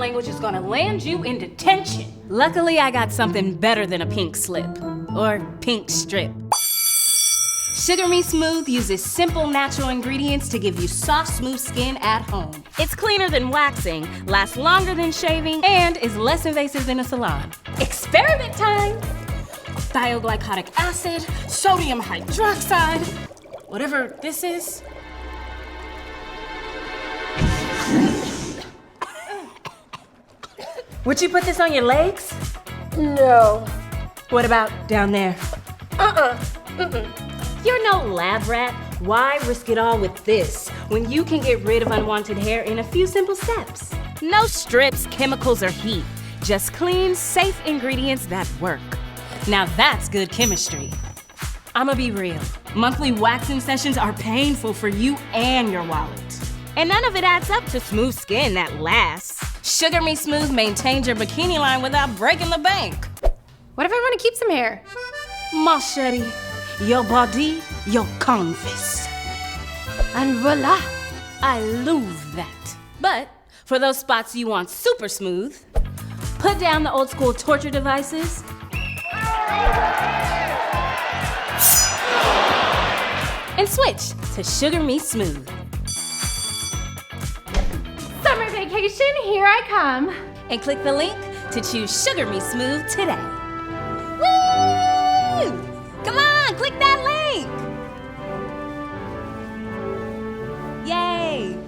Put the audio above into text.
language is gonna land you in detention. Luckily, I got something better than a pink slip. Or pink strip. Sugar Me Smooth uses simple natural ingredients to give you soft, smooth skin at home. It's cleaner than waxing, lasts longer than shaving, and is less invasive than a salon. Experiment time! Thioglycolic acid, sodium hydroxide, whatever this is. Would you put this on your legs? No. What about down there? You're no lab rat. Why risk it all with this when you can get rid of unwanted hair in a few simple steps? No strips, chemicals, or heat. Just clean, safe ingredients that work. Now that's good chemistry. I'ma be real. Monthly waxing sessions are painful for you and your wallet. And none of it adds up to smooth skin that lasts. Sugar Me Smooth maintains your bikini line without breaking the bank. What if I want to keep some hair? Ma chérie, your body, your canvas. And voila! I love that. But for those spots you want super smooth, put down the old school torture devices and switch to Sugar Me Smooth. Summer vacation, here I come. And click the link to choose Sugar Me Smooth today. Woo! Come on, click that link! Yay!